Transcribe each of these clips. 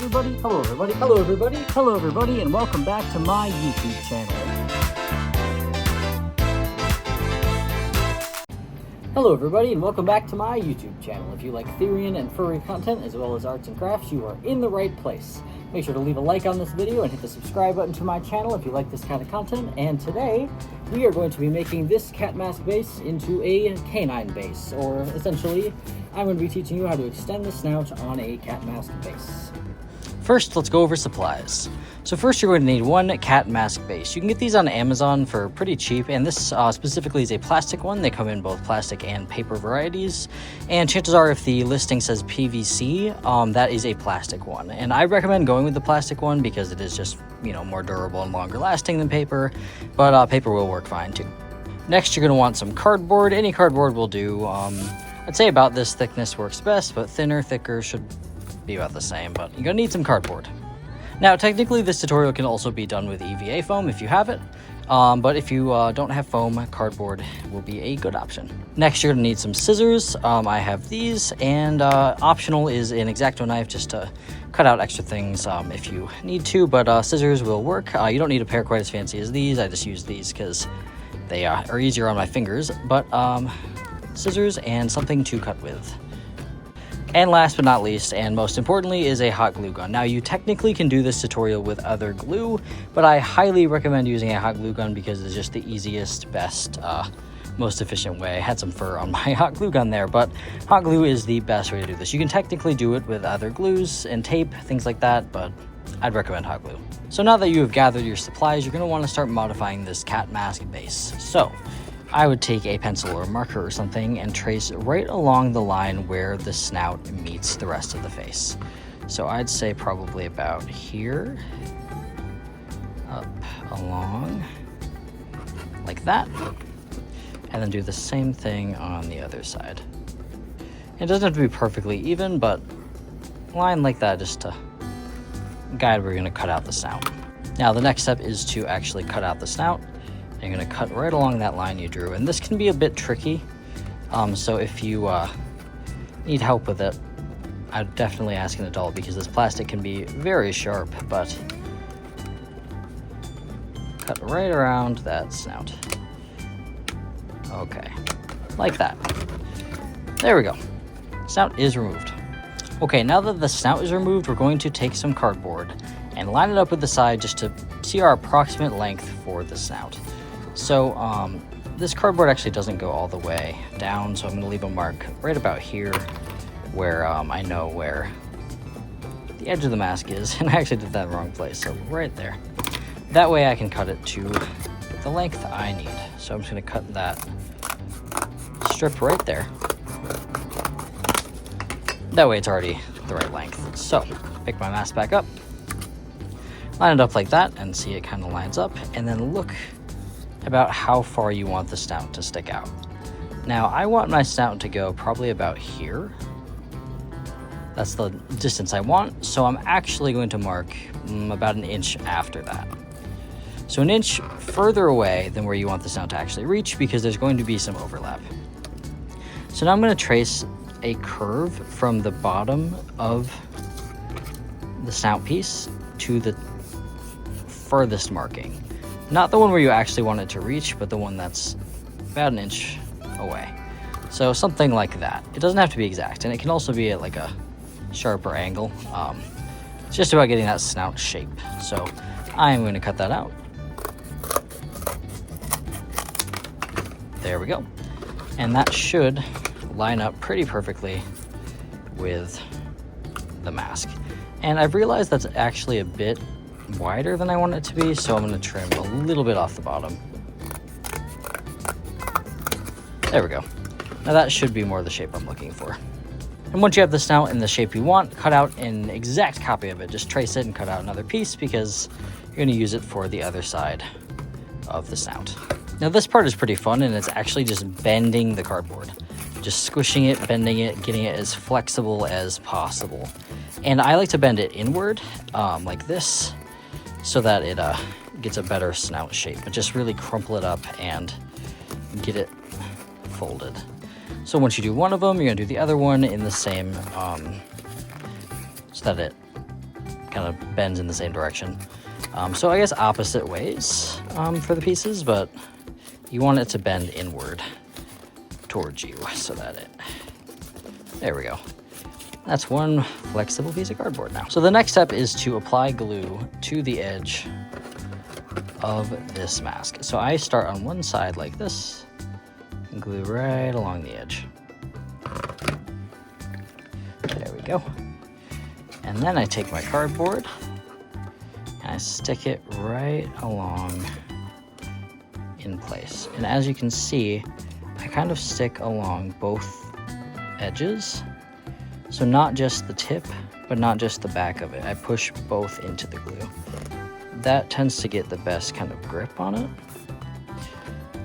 everybody, hello everybody, hello everybody, hello everybody, and welcome back to my YouTube channel. Hello everybody, and welcome back to my YouTube channel. If you like Therian and furry content, as well as arts and crafts, you are in the right place. Make sure to leave a like on this video and hit the subscribe button to my channel if you like this kind of content. And today, we are going to be making this cat mask base into a canine base, or essentially, I'm going to be teaching you how to extend the snout on a cat mask base. First, let's go over supplies. So first you're going to need one cat mask base. You can get these on Amazon for pretty cheap, and this specifically is a plastic one. They come in both plastic and paper varieties, and chances are if the listing says PVC, that is a plastic one. And I recommend going with the plastic one because it is just, you know, more durable and longer lasting than paper, but paper will work fine too. Next, you're going to want some cardboard. Any cardboard will do. I'd say about this thickness works best, but thinner, thicker should be about the same, but you're going to need some cardboard. Now, technically, this tutorial can also be done with EVA foam if you have it, but if you don't have foam, cardboard will be a good option. Next, you're going to need some scissors. I have these, and optional is an X-Acto knife just to cut out extra things if you need to, but scissors will work. You don't need a pair quite as fancy as these. I just use these because they are easier on my fingers, but scissors and something to cut with. And last but not least, and most importantly, is a hot glue gun. Now, you technically can do this tutorial with other glue, but I highly recommend using a hot glue gun because it's just the easiest, best, most efficient way. I had some fur on my hot glue gun there, but hot glue is the best way to do this. You can technically do it with other glues and tape, things like that, but I'd recommend hot glue. So now that you have gathered your supplies, you're going to want to start modifying this cat mask base. So I would take a pencil or a marker or something and trace right along the line where the snout meets the rest of the face. So I'd say probably about here, up along, like that, and then do the same thing on the other side. It doesn't have to be perfectly even, but line like that just to guide where you're going to cut out the snout. Now the next step is to actually cut out the snout. You're going to cut right along that line you drew, and this can be a bit tricky, so if you need help with it, I'd definitely ask an adult because this plastic can be very sharp, but cut right around that snout. Okay, like that. There we go. Snout is removed. Okay, now that the snout is removed, we're going to take some cardboard and line it up with the side just to see our approximate length for the snout. So this cardboard actually doesn't go all the way down, so I'm going to leave a mark right about here where I know where the edge of the mask is, and I actually did that in the wrong place, so right there. That way I can cut it to the length I need. So I'm just going to cut that strip right there. That way it's already the right length. So pick my mask back up, line it up like that, and see it kind of lines up, and then look about how far you want the snout to stick out. Now, I want my snout to go probably about here. That's the distance I want, so I'm actually going to mark about an inch after that. So an inch further away than where you want the snout to actually reach, because there's going to be some overlap. So now I'm going to trace a curve from the bottom of the snout piece to the furthest marking. Not the one where you actually want it to reach, but the one that's about an inch away. So something like that. It doesn't have to be exact, and it can also be at like a sharper angle. It's just about getting that snout shape. So I'm going to cut that out. There we go. And that should line up pretty perfectly with the mask. And I've realized that's actually a bit wider than I want it to be, so I'm going to trim a little bit off the bottom. There we go. Now that should be more the shape I'm looking for. And once you have the snout in the shape you want, cut out an exact copy of it. Just trace it and cut out another piece because you're going to use it for the other side of the snout. Now this part is pretty fun, and it's actually just bending the cardboard. Just squishing it, bending it, getting it as flexible as possible. And I like to bend it inward, like this, so that it gets a better snout shape. But just really crumple it up and get it folded. So once you do one of them, you're going to do the other one in the same, so that it kind of bends in the same direction. So I guess opposite ways for the pieces, but you want it to bend inward towards you so that there we go. That's one flexible piece of cardboard now. So the next step is to apply glue to the edge of this mask. So I start on one side like this and glue right along the edge. There we go. And then I take my cardboard and I stick it right along in place. And as you can see, I kind of stick along both edges. So not just the tip, but not just the back of it. I push both into the glue. That tends to get the best kind of grip on it.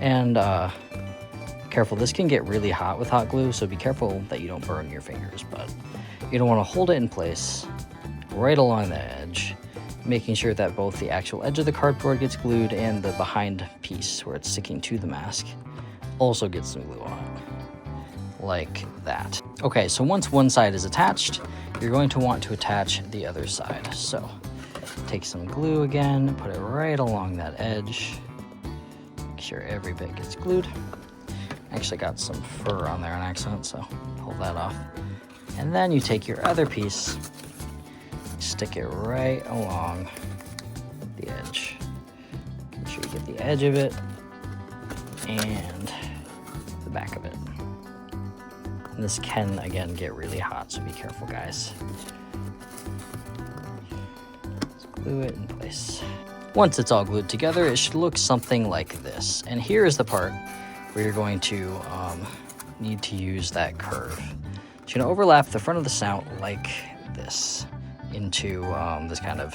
And careful, this can get really hot with hot glue, so be careful that you don't burn your fingers, but you don't want to hold it in place right along the edge, making sure that both the actual edge of the cardboard gets glued and the behind piece where it's sticking to the mask also gets some glue on it, like that. Okay, so once one side is attached, you're going to want to attach the other side. So take some glue again, put it right along that edge, make sure every bit gets glued. Actually got some fur on there on accident, so pull that off. And then you take your other piece, stick it right along the edge. Make sure you get the edge of it and the back of it. And this can, again, get really hot, so be careful, guys. Let's glue it in place. Once it's all glued together, it should look something like this. And here is the part where you're going to need to use that curve. You're going to overlap the front of the snout like this into this kind of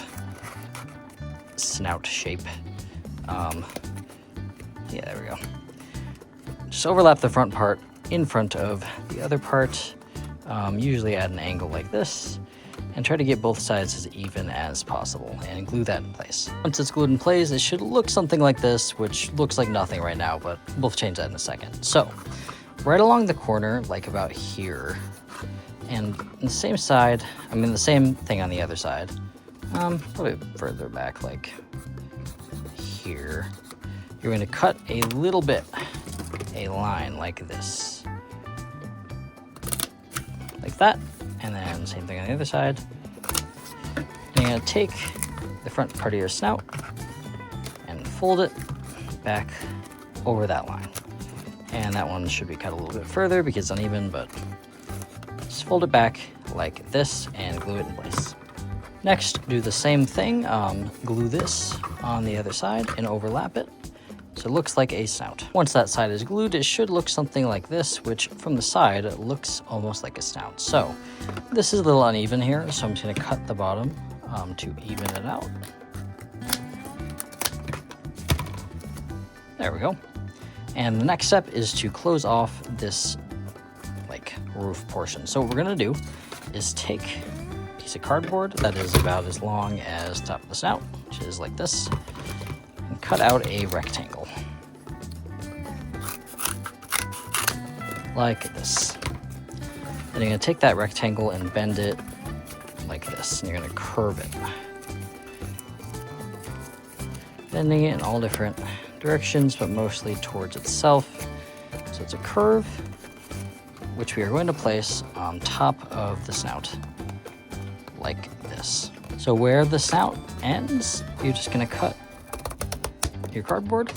snout shape. Yeah, there we go. Just overlap the front part in front of the other part, usually at an angle like this, and try to get both sides as even as possible and glue that in place. Once it's glued in place, it should look something like this, which looks like nothing right now, but we'll change that in a second. So right along the corner, like about here, and on the same side, I mean the same thing on the other side, put it further back like here, you're going to cut a little bit, a line like this, like that, and then same thing on the other side. And you're going to take the front part of your snout and fold it back over that line. And that one should be cut a little bit further because it's uneven, but just fold it back like this and glue it in place. Next, do the same thing, glue this on the other side and overlap it so it looks like a snout. Once that side is glued, it should look something like this, which from the side it looks almost like a snout. So this is a little uneven here, so I'm just going to cut the bottom to even it out. There we go. And the next step is to close off this like roof portion. So what we're going to do is take a piece of cardboard that is about as long as the top of the snout, which is like this, and cut out a rectangle like this. Then you're going to take that rectangle and bend it like this, and you're going to curve it, bending it in all different directions, but mostly towards itself. So it's a curve, which we are going to place on top of the snout, like this. So where the snout ends, you're just going to cut your cardboard,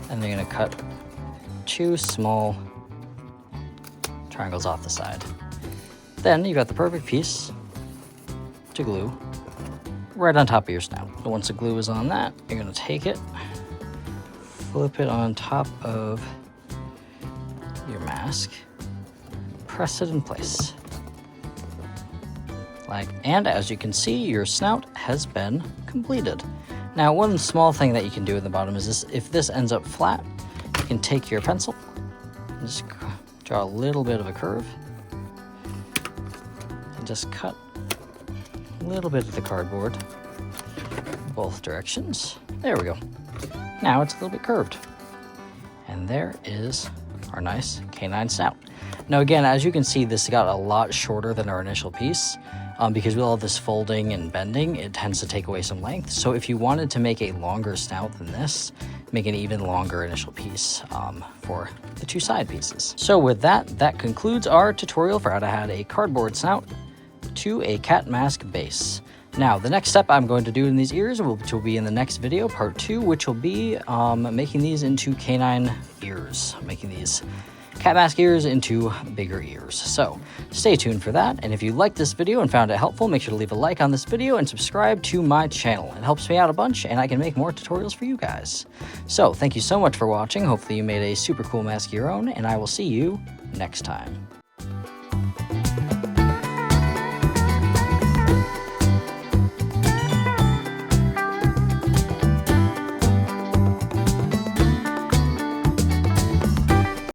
and you're going to cut 2 small triangles off the side. Then you got the perfect piece to glue right on top of your snout. So once the glue is on that, you're going to take it, flip it on top of your mask, press it in place. And as you can see, your snout has been completed. Now, one small thing that you can do at the bottom is this: if this ends up flat, you can take your pencil and just draw a little bit of a curve and just cut a little bit of the cardboard both directions. There we go. Now it's a little bit curved. And there is our nice canine snout. Now again, as you can see, this got a lot shorter than our initial piece. because with all this folding and bending, it tends to take away some length. So if you wanted to make a longer snout than this, make an even longer initial piece for the 2 side pieces. So with that, that concludes our tutorial for how to add a cardboard snout to a cat mask base. Now, the next step I'm going to do in these ears, which will be in the next video, part 2, which will be making these into canine ears, making these cat mask ears into bigger ears. So stay tuned for that, and if you liked this video and found it helpful, make sure to leave a like on this video and subscribe to my channel. It helps me out a bunch, and I can make more tutorials for you guys. So thank you so much for watching. Hopefully you made a super cool mask of your own, and I will see you next time.